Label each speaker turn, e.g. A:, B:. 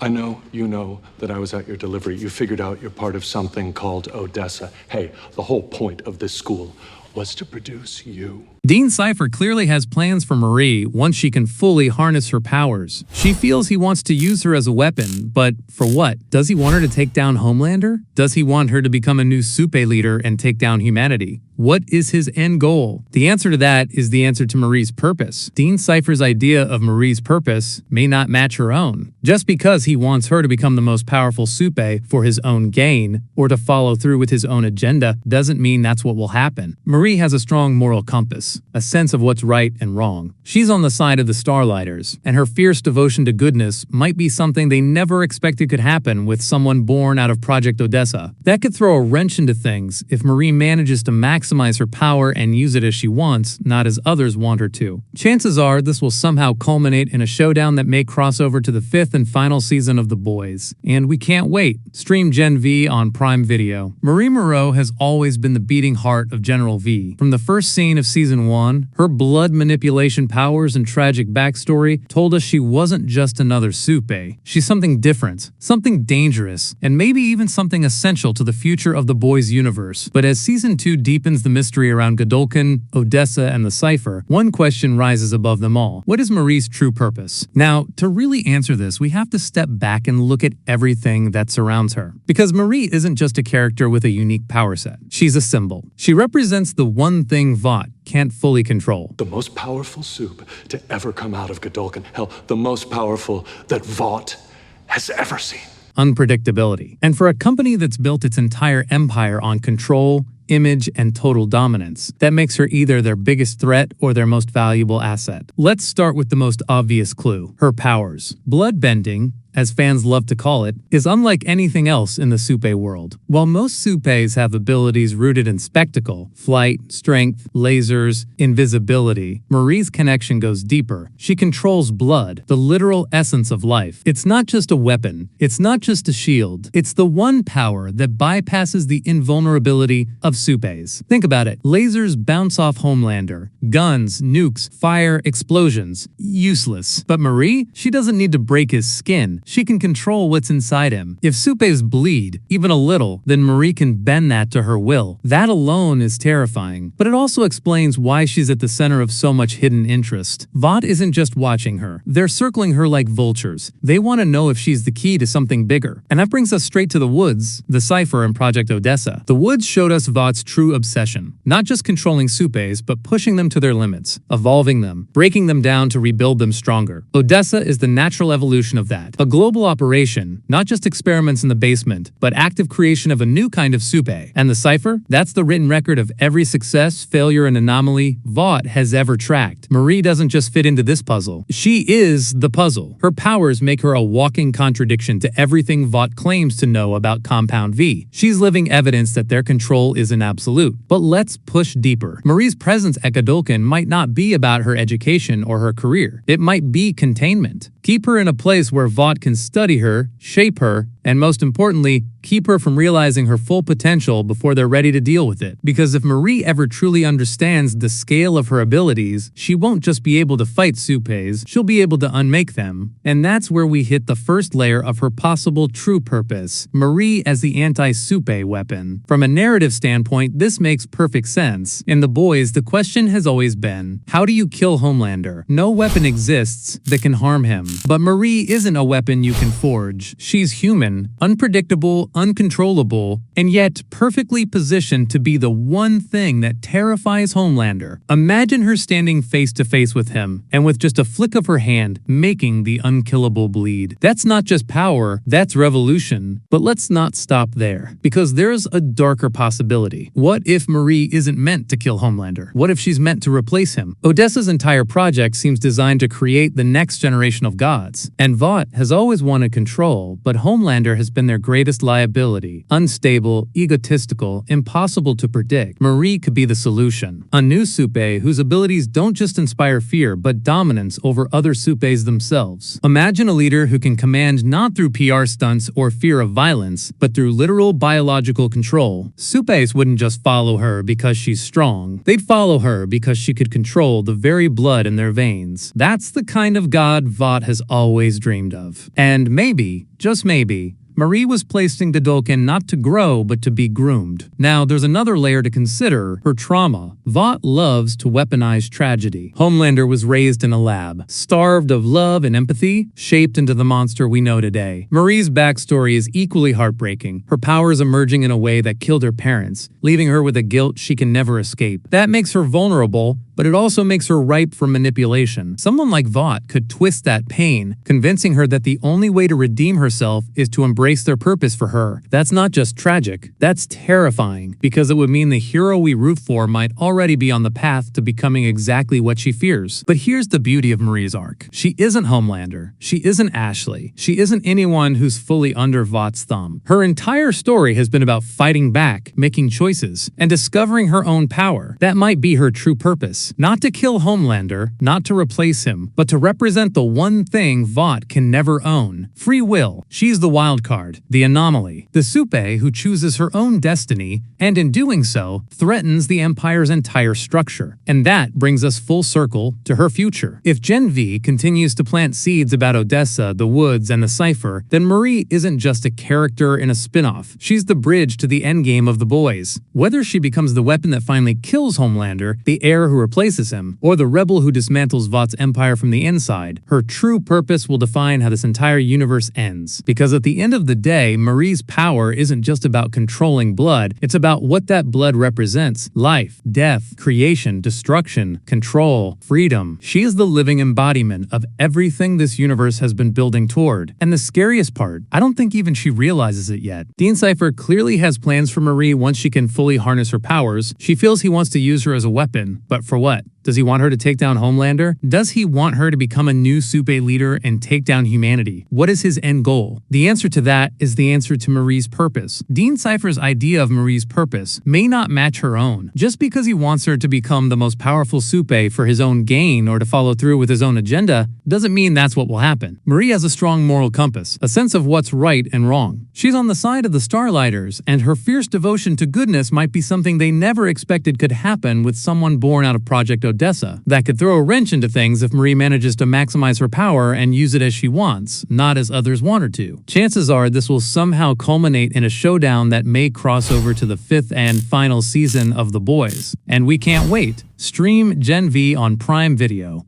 A: I know you know that I was at your delivery. You figured out you're part of something called Odessa. Hey, the whole point of this school was to produce you.
B: Dean Cipher clearly has plans for Marie once she can fully harness her powers. She feels he wants to use her as a weapon, but for what? Does he want her to take down Homelander? Does he want her to become a new Supe leader and take down humanity? What is his end goal? The answer to that is the answer to Marie's purpose. Dean Cipher's idea of Marie's purpose may not match her own. Just because he wants her to become the most powerful Supe for his own gain, or to follow through with his own agenda, doesn't mean that's what will happen. Marie has a strong moral compass, a sense of what's right and wrong. She's on the side of the Starlighters, and her fierce devotion to goodness might be something they never expected could happen with someone born out of Project Odessa. That could throw a wrench into things if Marie manages to maximize her power and use it as she wants, not as others want her to. Chances are this will somehow culminate in a showdown that may cross over to the 5th and final season of The Boys. And we can't wait. Stream GenV on Prime Video. Marie Moreau has always been the beating heart of General V. From the first scene of Season 1, her blood manipulation powers and tragic backstory told us she wasn't just another Supe. She's something different, something dangerous, and maybe even something essential to the future of the Boys universe. But as Season 2 deepens the mystery around Godolkin, Odessa, and the Cipher, one question rises above them all. What is Marie's true purpose? Now, to really answer this, we have to step back and look at everything that surrounds her. Because Marie isn't just a character with a unique power set. She's a symbol. She represents the one thing Vought can't fully control.
A: The most powerful Supe to ever come out of Godolkin. Hell, the most powerful that Vought has ever seen.
B: Unpredictability. And for a company that's built its entire empire on control, image, and total dominance, that makes her either their biggest threat or their most valuable asset. Let's start with the most obvious clue, her powers. Bloodbending, as fans love to call it, is unlike anything else in the Supe world. While most Supes have abilities rooted in spectacle, flight, strength, lasers, invisibility, Marie's connection goes deeper. She controls blood, the literal essence of life. It's not just a weapon, it's not just a shield, it's the one power that bypasses the invulnerability of Supes. Think about it. Lasers bounce off Homelander. Guns, nukes, fire, explosions. Useless. But Marie? She doesn't need to break his skin. She can control what's inside him. If Supes bleed, even a little, then Marie can bend that to her will. That alone is terrifying. But it also explains why she's at the center of so much hidden interest. Vought isn't just watching her. They're circling her like vultures. They want to know if she's the key to something bigger. And that brings us straight to the Woods, the Cipher, and Project Odessa. The Woods showed us Vought's true obsession. Not just controlling Supes, but pushing them to their limits, evolving them, breaking them down to rebuild them stronger. Odessa is the natural evolution of that. A global operation, not just experiments in the basement, but active creation of a new kind of Supe. And the Cipher? That's the written record of every success, failure, and anomaly Vought has ever tracked. Marie doesn't just fit into this puzzle. She is the puzzle. Her powers make her a walking contradiction to everything Vought claims to know about Compound V. She's living evidence that their control isn't absolute. But let's push deeper. Marie's presence at Godolkin might not be about her education or her career. It might be containment. Keep her in a place where Vought can study her, shape her, and most importantly, keep her from realizing her full potential before they're ready to deal with it. Because if Marie ever truly understands the scale of her abilities, she won't just be able to fight Supes, she'll be able to unmake them. And that's where we hit the first layer of her possible true purpose, Marie as the anti-Supe weapon. From a narrative standpoint, this makes perfect sense. In The Boys, the question has always been, how do you kill Homelander? No weapon exists that can harm him. But Marie isn't a weapon you can forge. She's human, unpredictable, uncontrollable, and yet perfectly positioned to be the one thing that terrifies Homelander. Imagine her standing face to face with him, and with just a flick of her hand, making the unkillable bleed. That's not just power, that's revolution. But let's not stop there, because there's a darker possibility. What if Marie isn't meant to kill Homelander? What if she's meant to replace him? Odessa's entire project seems designed to create the next generation of gods, and Vought has always wanted control, but Homelander has been their greatest liability. Unstable, egotistical, impossible to predict. Marie could be the solution. A new Supe whose abilities don't just inspire fear, but dominance over other Supes themselves. Imagine a leader who can command not through PR stunts or fear of violence, but through literal biological control. Supes wouldn't just follow her because she's strong. They'd follow her because she could control the very blood in their veins. That's the kind of god Vought has has always dreamed of. And maybe, just maybe, Marie was placed in Godolkin not to grow, but to be groomed. Now, there's another layer to consider, her trauma. Vought loves to weaponize tragedy. Homelander was raised in a lab, starved of love and empathy, shaped into the monster we know today. Marie's backstory is equally heartbreaking, her powers emerging in a way that killed her parents, leaving her with a guilt she can never escape. That makes her vulnerable, but it also makes her ripe for manipulation. Someone like Vought could twist that pain, convincing her that the only way to redeem herself is to embrace their purpose for her. That's not just tragic, that's terrifying, because it would mean the hero we root for might already be on the path to becoming exactly what she fears. But here's the beauty of Marie's arc. She isn't Homelander, she isn't Ashley, she isn't anyone who's fully under Vaught's thumb. Her entire story has been about fighting back, making choices, and discovering her own power. That might be her true purpose. Not to kill Homelander, not to replace him, but to represent the one thing Vought can never own: free will. She's the wild card, the anomaly, the Supe who chooses her own destiny, and in doing so, threatens the Empire's entire structure. And that brings us full circle to her future. If GenV continues to plant seeds about Odessa, the Woods, and the Cipher, then Marie isn't just a character in a spin-off. She's the bridge to the endgame of the boys. Whether she becomes the weapon that finally kills Homelander, the heir who replaces him, or the rebel who dismantles Vaught's empire from the inside, her true purpose will define how this entire universe ends. Because at the end of the day, Marie's power isn't just about controlling blood, it's about what that blood represents: life, death, creation, destruction, control, freedom. She is the living embodiment of everything this universe has been building toward. And the scariest part, I don't think even she realizes it yet. Dean Cipher clearly has plans for Marie once she can fully harness her powers. She feels he wants to use her as a weapon, but for what? Does he want her to take down Homelander? Does he want her to become a new Supe leader and take down humanity? What is his end goal? The answer to that is the answer to Marie's purpose. Dean Cipher's idea of Marie's purpose may not match her own. Just because he wants her to become the most powerful Supe for his own gain or to follow through with his own agenda doesn't mean that's what will happen. Marie has a strong moral compass, a sense of what's right and wrong. She's on the side of the Starlighters, and her fierce devotion to goodness might be something they never expected could happen with someone born out of Project Odessa. That could throw a wrench into things if Marie manages to maximize her power and use it as she wants, not as others want her to. Chances are this will somehow culminate in a showdown that may cross over to the 5th and final season of The Boys. And we can't wait. Stream GenV on Prime Video.